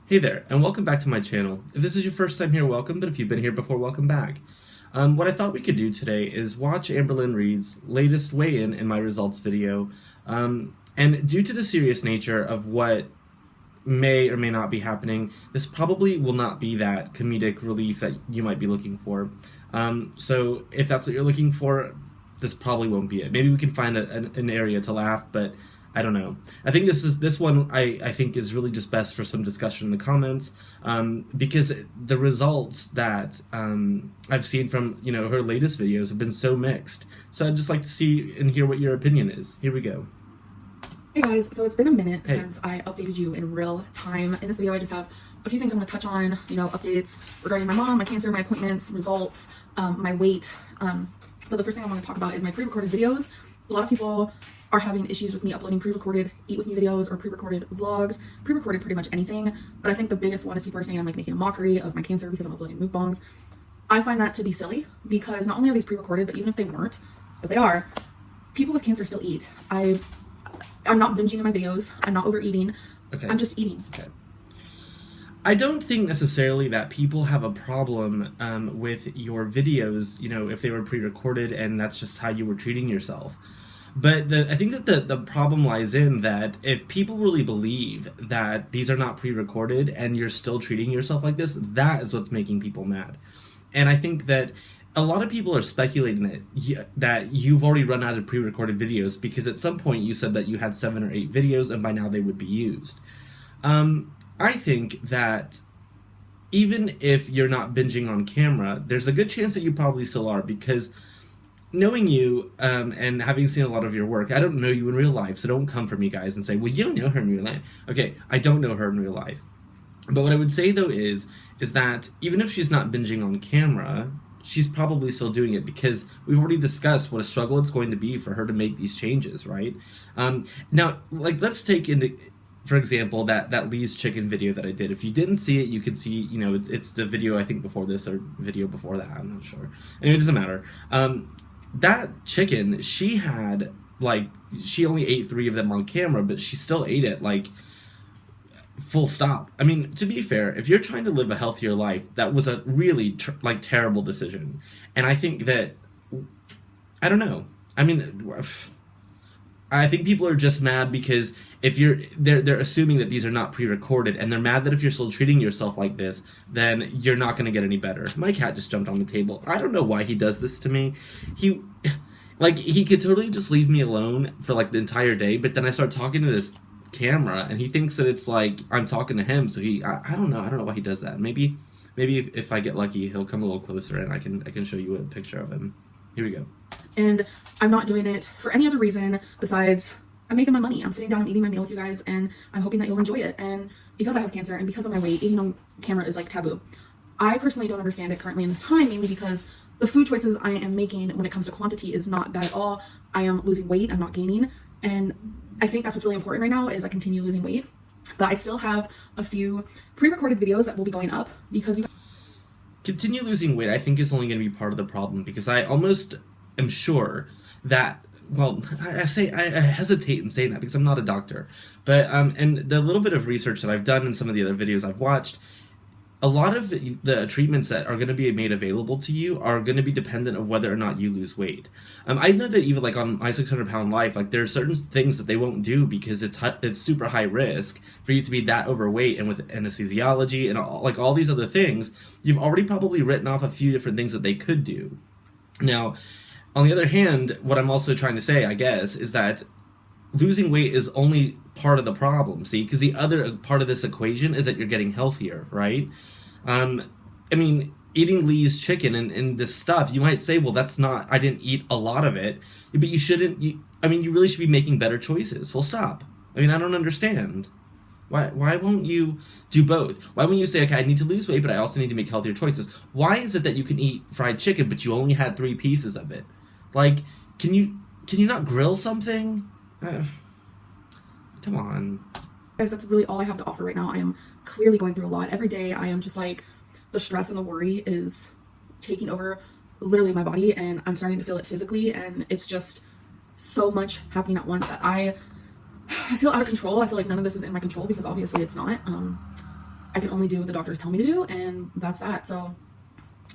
Hey there, and welcome back to my channel. If this is your first time here, welcome, but if you've been here before, welcome back. What I thought we could do today is watch Amberlynn Reid's latest weigh-in in my results video. And due to the serious nature of what may or may not be happening, this probably will not be that comedic relief that you might be looking for. So if that's what you're looking for, this probably won't be it. Maybe we can find an area to laugh, but I don't know. I think this one I think is really just best for some discussion in the comments, because the results that I've seen from her latest videos have been so mixed. So I'd just like to see and hear what your opinion is. Here we go. Hey guys, so it's been a minute since I updated you in real time. In this video I just have a few things I'm going to touch on, updates regarding my mom, my cancer, my appointments, results, my weight. So the first thing I want to talk about is my pre-recorded videos. A lot of people are having issues with me uploading pre-recorded eat with me videos or pre-recorded vlogs, pre-recorded pretty much anything, but I think the biggest one is people are saying I'm making a mockery of my cancer because I'm uploading mukbangs. I find that to be silly because not only are these pre-recorded, but even if they weren't, but they are, people with cancer still eat. I'm not binging in my videos, I'm not overeating, Okay. I'm just eating. Okay. I don't think necessarily that people have a problem with your videos, if they were pre-recorded and that's just how you were treating yourself. But I think that the problem lies in that if people really believe that these are not pre-recorded and you're still treating yourself like this, that is what's making people mad. And I think that a lot of people are speculating that you've already run out of pre-recorded videos because at some point you said that you had 7 or 8 videos and by now they would be used. I think that even if you're not binging on camera, there's a good chance that you probably still are, because knowing you and having seen a lot of your work, I don't know you in real life, so don't come for me, guys, and say, well, you don't know her in real life. Okay, I don't know her in real life. But what I would say, though, is that even if she's not binging on camera, she's probably still doing it because we've already discussed what a struggle it's going to be for her to make these changes, right? Now, let's take into... For example, that Lee's chicken video that I did. If you didn't see it, you can see, it's the video I think before this or video before that. I'm not sure. Anyway, it doesn't matter. That chicken, she only ate 3 of them on camera, but she still ate it, full stop. I mean, to be fair, if you're trying to live a healthier life, that was a really, terrible decision. And I think that, I don't know. I mean... I think people are just mad because if they're assuming that these are not pre-recorded, and they're mad that if you're still treating yourself like this, then you're not going to get any better. My cat just jumped on the table. I don't know why he does this to me. He could totally just leave me alone for the entire day, but then I start talking to this camera, and he thinks that it's like I'm talking to him. So I don't know why he does that. Maybe if I get lucky, he'll come a little closer, and I can show you a picture of him. Here we go. And I'm not doing it for any other reason besides I'm making my money. I'm sitting down and eating my meal with you guys, and I'm hoping that you'll enjoy it. And because I have cancer and because of my weight, eating on camera is taboo. I personally don't understand it currently in this time, mainly because the food choices I am making when it comes to quantity is not bad at all. I am losing weight, I'm not gaining. And I think that's what's really important right now is I continue losing weight. But I still have a few pre-recorded videos that will be going up because continue losing weight, I think, is only going to be part of the problem, because I almost am sure that, well, I hesitate in saying that because I'm not a doctor, but and the little bit of research that I've done in some of the other videos I've watched, a lot of the treatments that are going to be made available to you are going to be dependent of whether or not you lose weight. I know that even on my 600-pound life, there are certain things that they won't do because it's super high risk for you to be that overweight, and with anesthesiology and all these other things, you've already probably written off a few different things that they could do. Now, on the other hand, what I'm also trying to say, I guess, is that losing weight is only part of the problem, see? Because the other part of this equation is that you're getting healthier, right? I mean, eating Lee's chicken and this stuff, you might say, well, that's not, I didn't eat a lot of it, but you shouldn't, you really should be making better choices, full stop. I mean, I don't understand. Why won't you do both? Why won't you say, okay, I need to lose weight, but I also need to make healthier choices? Why is it that you can eat fried chicken, but you only had 3 pieces of it? Can you not grill something? Come on. guys, that's really all I have to offer right now. I am clearly going through a lot. Every day I am just the stress and the worry is taking over literally my body, and I'm starting to feel it physically, and it's just so much happening at once that I feel out of control. I feel like none of this is in my control because obviously it's not. I can only do what the doctors tell me to do, and that's that. So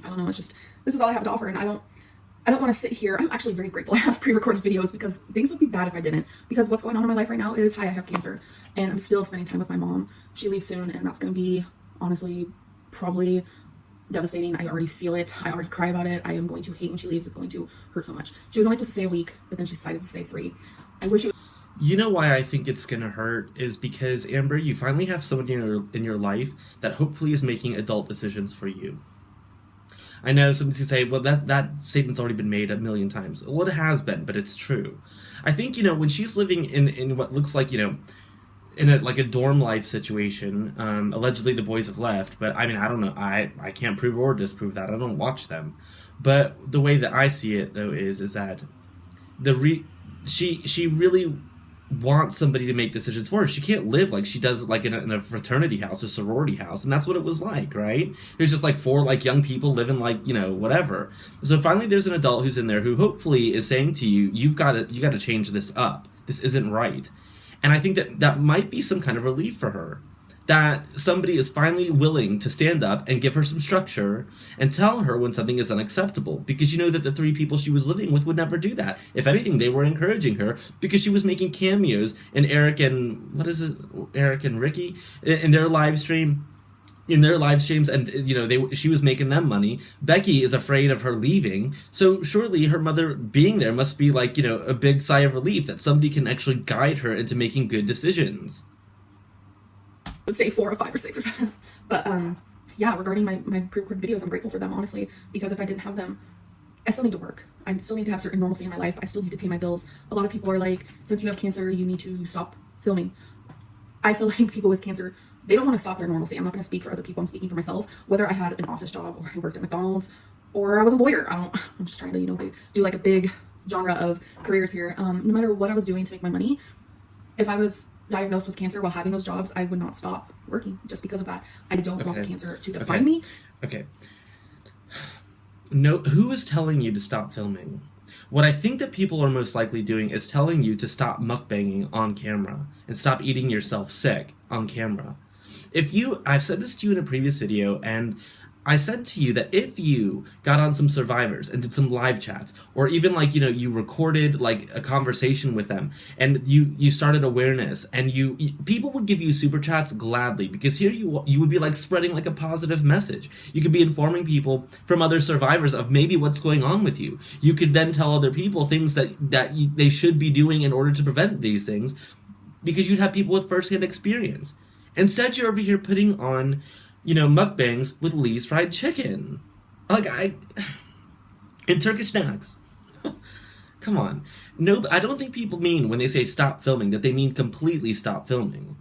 I don't know. It's just, this is all I have to offer, and I don't want to sit here. I'm actually very grateful I have pre-recorded videos because things would be bad if I didn't. Because what's going on in my life right now is, hi, I have cancer, and I'm still spending time with my mom. She leaves soon, and that's going to be, honestly, probably devastating. I already feel it. I already cry about it. I am going to hate when she leaves. It's going to hurt so much. She was only supposed to stay a week, but then she decided to stay 3. I wish it. You know why I think it's gonna hurt is because, Amber, you finally have somebody in your life that hopefully is making adult decisions for you. I know somebody's gonna say, well, that statement's already been made a million times. Well, it has been, but it's true. I think, when she's living in what looks like, in a dorm life situation, allegedly the boys have left, but I mean, I don't know. I can't prove or disprove that. I don't watch them. But the way that I see it, though, is that she really wants somebody to make decisions for her. She can't live like she does like in a fraternity house or sorority house, and that's what it was like, right? There's just like 4 like young people living like whatever. So finally there's an adult who's in there who hopefully is saying to you, you got to change this up. This isn't right. And I think that might be some kind of relief for her, that somebody is finally willing to stand up and give her some structure and tell her when something is unacceptable, because that the 3 people she was living with would never do that. If anything, they were encouraging her because she was making cameos in Eric and Ricky in their live stream. In their live streams, and she was making them money. Becky is afraid of her leaving, so surely her mother being there must be like a big sigh of relief that somebody can actually guide her into making good decisions. Let's say 4 or 5 or 6 or 7. But yeah, regarding my pre-recorded videos, I'm grateful for them, honestly, because if I didn't have them, I still need to work. I still need to have certain normalcy in my life. I still need to pay my bills. A lot of people are like, since you have cancer, you need to stop filming. I feel like people with cancer, they don't want to stop their normalcy. I'm not going to speak for other people. I'm speaking for myself. Whether I had an office job or I worked at McDonald's or I was a lawyer, I'm just trying to do like a big genre of careers here. No matter what I was doing to make my money, if I was diagnosed with cancer while having those jobs, I would not stop working just because of that. I don't want cancer to define me. Okay. No, who is telling you to stop filming? What I think that people are most likely doing is telling you to stop mukbanging on camera and stop eating yourself sick on camera. I've said this to you in a previous video, and I said to you that if you got on some survivors and did some live chats, or even you recorded like a conversation with them, and you started awareness, and people would give you super chats gladly, because here you would be like spreading like a positive message. You could be informing people from other survivors of maybe what's going on with you. You could then tell other people things that they should be doing in order to prevent these things, because you'd have people with firsthand experience. Instead, you're over here putting on mukbangs with Lee's fried chicken. And Turkish snacks. Come on. No, I don't think people mean when they say stop filming that they mean completely stop filming.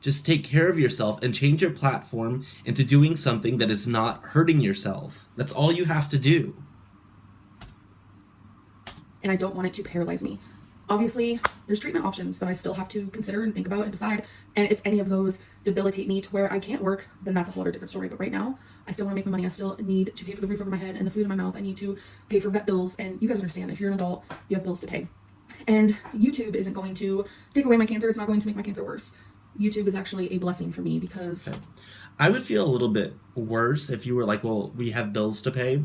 Just take care of yourself and change your platform into doing something that is not hurting yourself. That's all you have to do. And I don't want it to paralyze me. Obviously, there's treatment options that I still have to consider and think about and decide. And if any of those debilitate me to where I can't work, then that's a whole other different story. But right now, I still want to make my money. I still need to pay for the roof over my head and the food in my mouth. I need to pay for vet bills. And you guys understand, if you're an adult, you have bills to pay. And YouTube isn't going to take away my cancer. It's not going to make my cancer worse. YouTube is actually a blessing for me because... Okay. I would feel a little bit worse if you were like, well, we have bills to pay,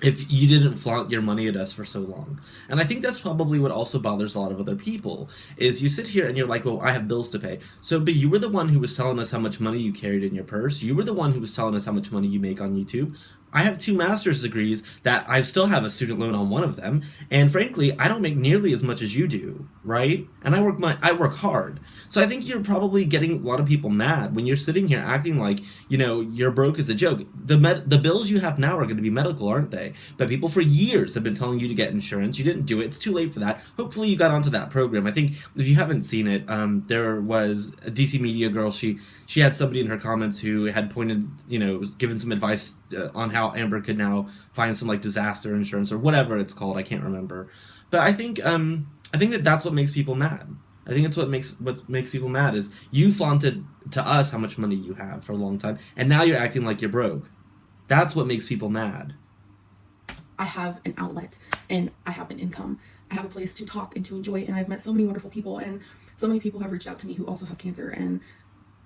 if you didn't flaunt your money at us for so long. And I think that's probably what also bothers a lot of other people, is you sit here and you're like, well, I have bills to pay. But you were the one who was telling us how much money you carried in your purse. You were the one who was telling us how much money you make on YouTube. I have 2 master's degrees that I still have a student loan on one of them, and frankly, I don't make nearly as much as you do, right? And I work hard. So I think you're probably getting a lot of people mad when you're sitting here acting like, you're broke as a joke. The bills you have now are going to be medical, aren't they? But people for years have been telling you to get insurance. You didn't do it. It's too late for that. Hopefully you got onto that program. I think if you haven't seen it, there was a DC Media girl. She had somebody in her comments who had pointed, given some advice on how Amber could now find some like disaster insurance or whatever it's called. I can't remember. But I think that's what makes people mad. I think it's what makes people mad is you flaunted to us how much money you have for a long time, and now you're acting like you're broke. That's what makes people mad. I have an outlet and I have an income. I have a place to talk and to enjoy, and I've met so many wonderful people, and so many people have reached out to me who also have cancer, and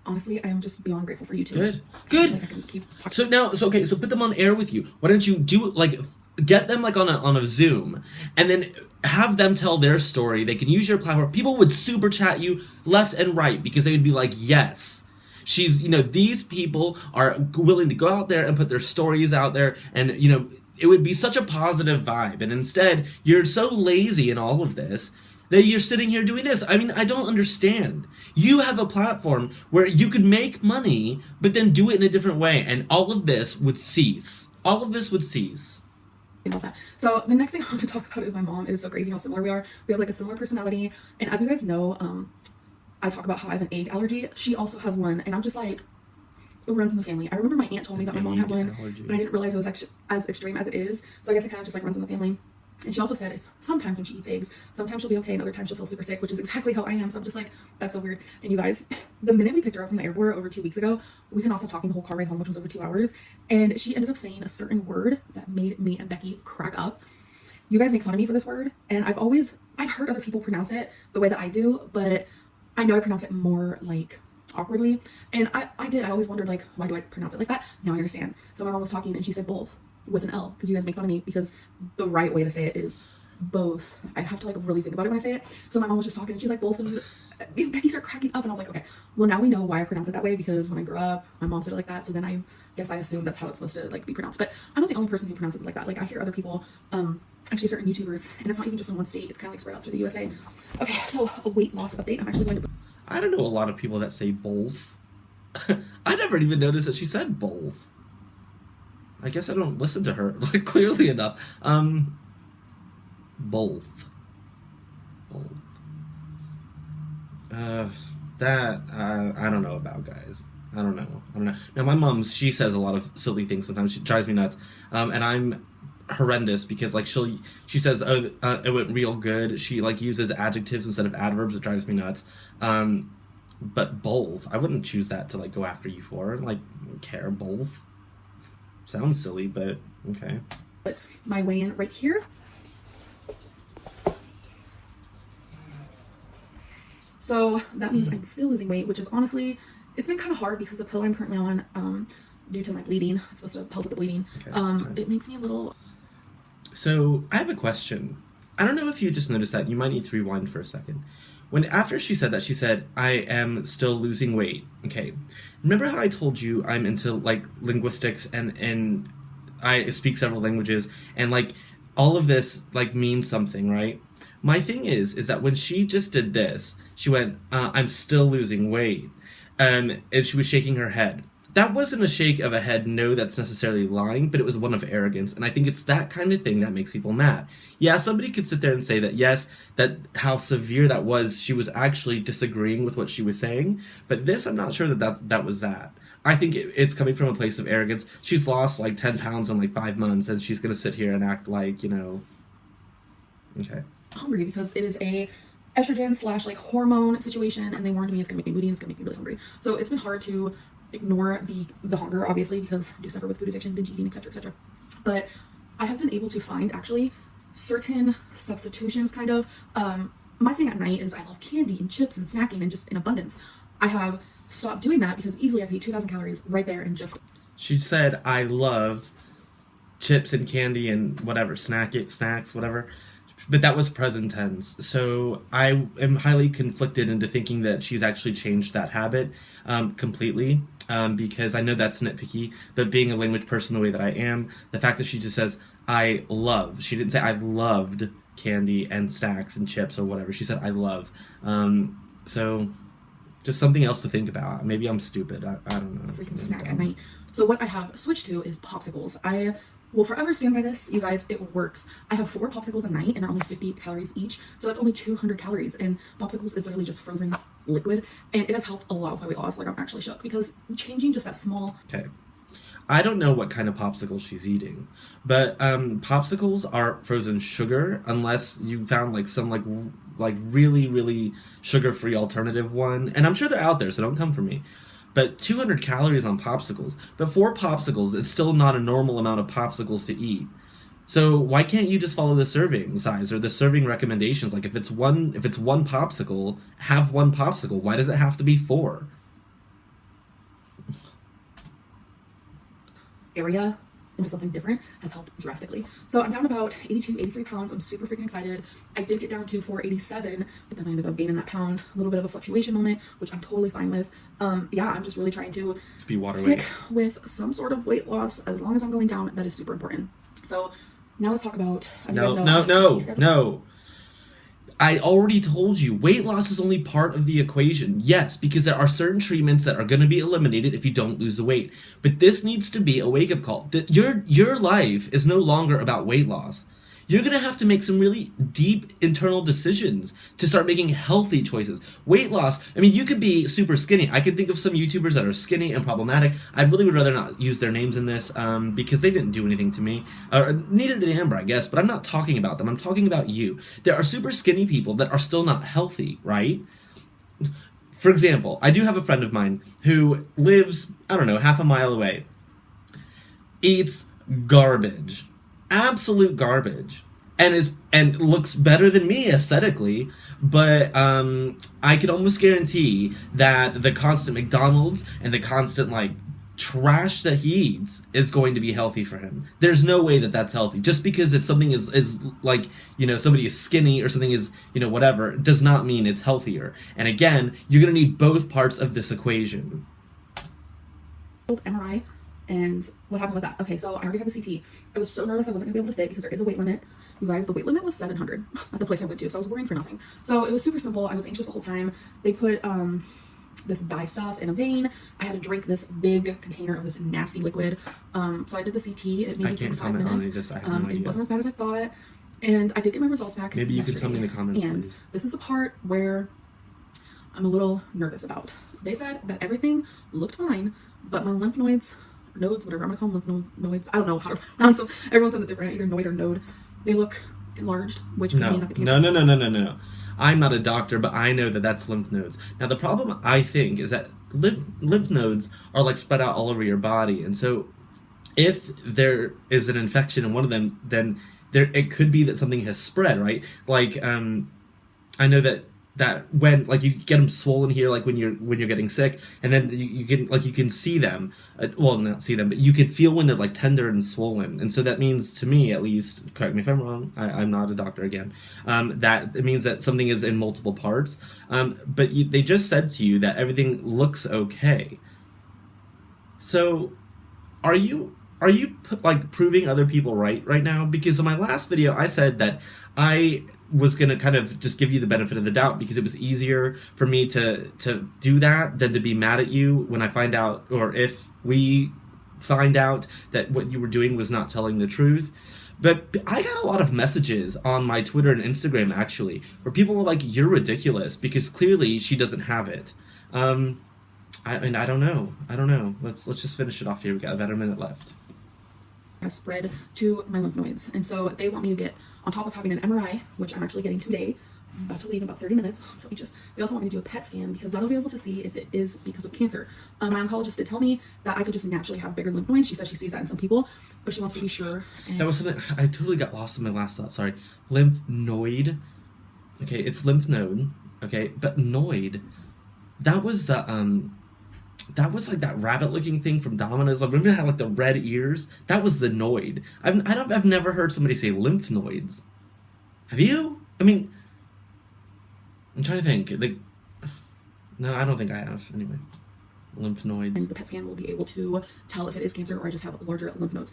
honestly, I am just beyond grateful for you too. Good. So I feel Good. like I can keep talking. So now, so okay, so put them on air with you. Why don't you do like get them like on a Zoom, and then have them tell their story. They can use your platform. People would super chat you left and right because they would be like, yes. She's, these people are willing to go out there and put their stories out there, and, it would be such a positive vibe. And instead, you're so lazy in all of this that you're sitting here doing this. I mean, I don't understand. You have a platform where you could make money, but then do it in a different way, and all of this would cease. All of this would cease. About that. So the next thing I want to talk about is my mom. It is so crazy how similar we are. We have like a similar personality, and as you guys know, I talk about how I have an egg allergy. She also has one, and I'm just like, it runs in the family. I remember my aunt told me that my mom had one, but I didn't realize it was as extreme as it is. So I guess it kind of just like runs in the family. And she also said it's sometimes when she eats eggs, sometimes she'll be okay, and other times she'll feel super sick, which is exactly how I am. So I'm just like, that's so weird. And you guys, the minute we picked her up from the airport over 2 weeks ago, we could not stop talking the whole car ride home, which was over 2 hours. And she ended up saying a certain word that made me and Becky crack up. You guys make fun of me for this word, and I've heard other people pronounce it the way that I do, but I know I pronounce it more like awkwardly. And I always wondered like, why do I pronounce it like that? Now I understand. So my mom was talking and she said both with an L, because you guys make fun of me because the right way to say it is both. I have to like really think about it when I say it. So my mom was just talking and she's like both, and Becky started cracking up, and I was like, okay, well now we know why I pronounce it that way, because when I grew up my mom said it like that, so then I guess I assumed that's how it's supposed to like be pronounced. But I'm not the only person who pronounces it like that. Like I hear other people, actually certain YouTubers, and it's not even just in one state, it's kind of like spread out through the USA. Okay, so a weight loss update. I'm actually going to I don't know a lot of people that say both. I never even noticed that she said both. I guess I don't listen to her like clearly enough. Both. That I don't know about, guys. I don't know. Now my mom, she says a lot of silly things sometimes. She drives me nuts. And I'm horrendous because like she says, oh, it went real good. She like uses adjectives instead of adverbs. It drives me nuts. But both, I wouldn't choose that to like go after you for. Like, care, both. Sounds silly, but okay. put my weigh-in right here. So that means I'm still losing weight, which is honestly, it's been kind of hard because the pill I'm currently on, due to my bleeding, it's supposed to help with the bleeding. Okay. It makes me a little. So I have a question. I don't know if you just noticed that. You might need to rewind for a second. After she said that, she said, I am still losing weight. Okay. Remember how I told you I'm into, like, linguistics and I speak several languages and, like, all of this, like, means something, right? My thing is that when she just did this, she went, I'm still losing weight. And she was shaking her head. That wasn't a shake of a head, no, that's necessarily lying, but it was one of arrogance. And I think it's that kind of thing that makes people mad. Yeah, somebody could sit there and say that, yes, that how severe that was, she was actually disagreeing with what she was saying. But this, I'm not sure that was that. I think it's coming from a place of arrogance. She's lost like 10 pounds in like 5 months, and she's going to sit here and act like, okay. Hungry because it is a estrogen / like hormone situation, and they warned me it's going to make me moody and it's going to make me really hungry. So it's been hard to ignore the hunger, obviously, because I do suffer with food addiction, binge eating, etc., etc. But I have been able to find actually certain substitutions, kind of. My thing at night is I love candy and chips and snacking and just in abundance. I have stopped doing that because easily I could eat 2,000 calories right there and just. She said, I love chips and candy and whatever, snacks, whatever. But that was present tense. So I am highly conflicted into thinking that she's actually changed that habit completely, because I know that's nitpicky, but being a language person the way that I am, the fact that she just says, I love, she didn't say I loved candy and snacks and chips or whatever. She said, I love. So just something else to think about. Maybe I'm stupid. I don't know. Freaking snack at night. So what I have switched to is popsicles. I will forever stand by this, you guys. It works. I have 4 popsicles a night and they're only 50 calories each. So that's only 200 calories. And popsicles is literally just frozen liquid. And it has helped a lot with my weight loss. Like, I'm actually shook because changing just that small. Okay. I don't know what kind of popsicle she's eating, but popsicles are frozen sugar unless you found like some like really, really sugar-free alternative one. And I'm sure they're out there, so don't come for me. But 200 calories on popsicles. But 4 popsicles, it's still not a normal amount of popsicles to eat. So why can't you just follow the serving size or the serving recommendations? Like if it's one popsicle, have 1 popsicle. Why does it have to be 4? area into something different has helped drastically. So I'm down about 82, 83 pounds. I'm super freaking excited. I did get down to 487, but then I ended up gaining that pound. A little bit of a fluctuation moment, which I'm totally fine with. Yeah, I'm just really trying to be water stick weight with some sort of weight loss as long as I'm going down. That is super important. So now let's talk about, as you guys know, no. I already told you, weight loss is only part of the equation. Yes, because there are certain treatments that are going to be eliminated if you don't lose the weight. But this needs to be a wake-up call. Your life is no longer about weight loss. You're going to have to make some really deep internal decisions to start making healthy choices. Weight loss, I mean, you could be super skinny. I can think of some YouTubers that are skinny and problematic. I really would rather not use their names in this because they didn't do anything to me. Neither did Amber, I guess, but I'm not talking about them. I'm talking about you. There are super skinny people that are still not healthy, right? For example, I do have a friend of mine who lives, I don't know, half a mile away. Eats garbage. Absolute garbage, and looks better than me aesthetically, but I can almost guarantee that the constant McDonald's and the constant like trash that he eats is going to be healthy for him. There's no way that that's healthy. Just because it's something is like, you know, somebody is skinny or something is, you know, whatever, does not mean it's healthier. And again, you're gonna need both parts of this equation. MRI. And what happened with that? Okay, so I already had the CT. I was so nervous I wasn't gonna be able to fit because there is a weight limit. You guys, the weight limit was 700 at the place I went to, so I was worrying for nothing. So it was super simple. I was anxious the whole time. They put this dye stuff in a vein. I had to drink this big container of this nasty liquid. So I did the CT. It maybe took 5 minutes. It wasn't as bad as I thought. And I did get my results back. Maybe you can tell me in the comments, and please. This is the part where I'm a little nervous about. They said that everything looked fine, but my lymph nodes, whatever I'm gonna call them, lymph nodes. I don't know how to pronounce them. Everyone says it different, either noid or node. They look enlarged, which could mean that the cancer. No. I'm not a doctor, but I know that that's lymph nodes. Now, the problem, I think, is that lymph nodes are like spread out all over your body, and so if there is an infection in one of them, then it could be that something has spread, right? Like, I know that when like you get them swollen here, like when you're getting sick, and then you can see them, well, not see them, but you can feel when they're like tender and swollen, and so that means, to me at least, correct me if I'm wrong, I'm not a doctor again, that it means that something is in multiple parts, but they just said to you that everything looks okay. So are you like proving other people right now? Because in my last video I said that I was going to kind of just give you the benefit of the doubt because it was easier for me to do that than to be mad at you when I find out, or if we find out that what you were doing was not telling the truth. But I got a lot of messages on my Twitter and Instagram, actually, where people were like, "You're ridiculous," because clearly she doesn't have it. I mean, I don't know. Let's just finish it off here. We got about a minute left. Has spread to my lymph nodes, and so they want me to get, on top of having an MRI, which I'm actually getting today. I'm about to leave in about 30 minutes, so they also want me to do a PET scan because that'll be able to see if it is because of cancer. My oncologist did tell me that I could just naturally have bigger lymph nodes. She said she sees that in some people, but she wants to be sure. That was something I totally got lost in my last thought. Sorry, lymph node. Okay, it's lymph node. Okay, but noid. That was the That was like that rabbit-looking thing from Domino's. I remember it had like the red ears. That was the noid. I've never heard somebody say lymph nodes. Have you? I mean, I'm trying to think. Like, no, I don't think I have. Anyway, lymph nodes. And the PET scan will be able to tell if it is cancer or I just have larger lymph nodes.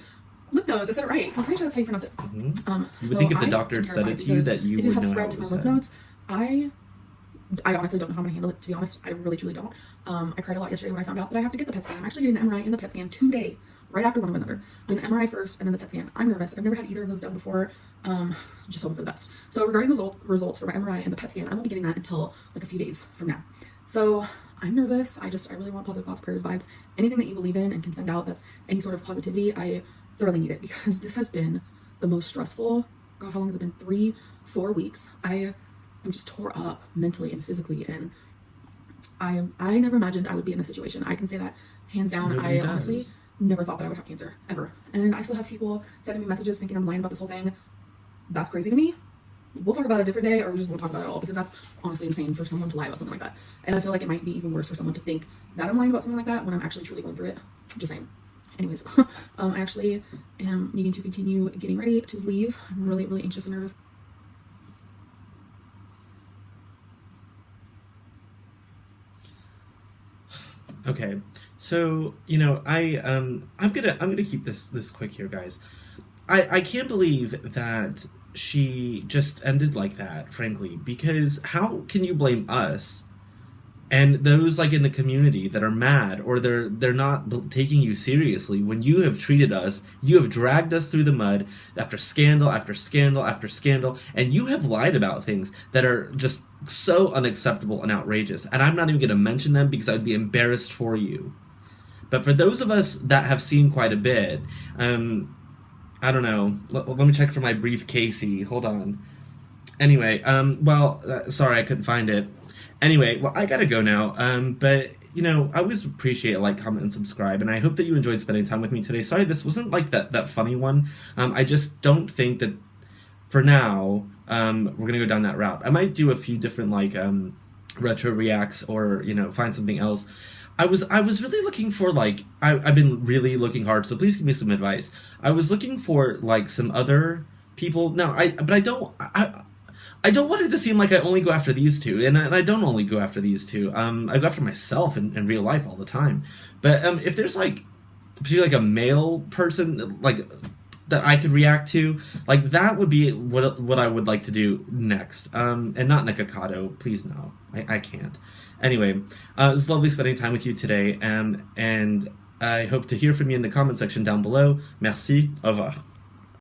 Lymph nodes, I said it right. So I'm pretty sure that's how you pronounce it. Mm-hmm. You would think if the doctor had said it to you that you would know how it was said. If it has spread to my lymph nodes, I honestly don't know how I'm going to handle it, to be honest. I really, truly don't. I cried a lot yesterday when I found out that I have to get the PET scan. I'm actually getting the MRI and the PET scan today, right after one of another. Doing the MRI first and then the PET scan. I'm nervous. I've never had either of those done before. Just hoping for the best. So regarding the results for my MRI and the PET scan, I won't be getting that until like a few days from now. So I'm nervous. I really want positive thoughts, prayers, vibes. Anything that you believe in and can send out that's any sort of positivity, I thoroughly need it because this has been the most stressful. God, how long has it been? 3-4 weeks. I'm just tore up mentally and physically, and I never imagined I would be in this situation. I can say that hands down. Nobody does. Honestly never thought that I would have cancer ever, and I still have people sending me messages thinking I'm lying about this whole thing. That's crazy to me. We'll talk about it a different day, or we just won't talk about it at all, because that's honestly insane for someone to lie about something like that. And I feel like it might be even worse for someone to think that I'm lying about something like that when I'm actually truly going through it. Just saying. Anyways, I actually am needing to continue getting ready to leave. I'm really, really anxious and nervous. Okay, so you know, I'm gonna keep this quick here, guys. I can't believe that she just ended like that, frankly, because how can you blame us and those like in the community that are mad or they're not taking you seriously when you have treated us, you have dragged us through the mud after scandal after scandal after scandal, and you have lied about things that are just so unacceptable and outrageous, and I'm not even going to mention them because I'd be embarrassed for you. But for those of us that have seen quite a bit, I don't know. Let me check for my briefcasey. Hold on. Anyway, sorry I couldn't find it. Anyway, well, I gotta go now. But you know, I always appreciate a like, comment, and subscribe, and I hope that you enjoyed spending time with me today. Sorry, this wasn't like that funny one. I just don't think that for now we're gonna go down that route. I might do a few different like retro reacts, or you know, find something else. I was really looking for like I've been really looking hard, so please give me some advice. I was looking for like some other people. No, I don't want it to seem like I only go after these two, and I don't only go after these two. I go after myself in real life all the time. But if there's like particularly like a male person like that I could react to, like that would be what I would like to do next. And not Nikocado, please no, I can't. Anyway, it was lovely spending time with you today, and I hope to hear from you in the comment section down below. Merci, au revoir.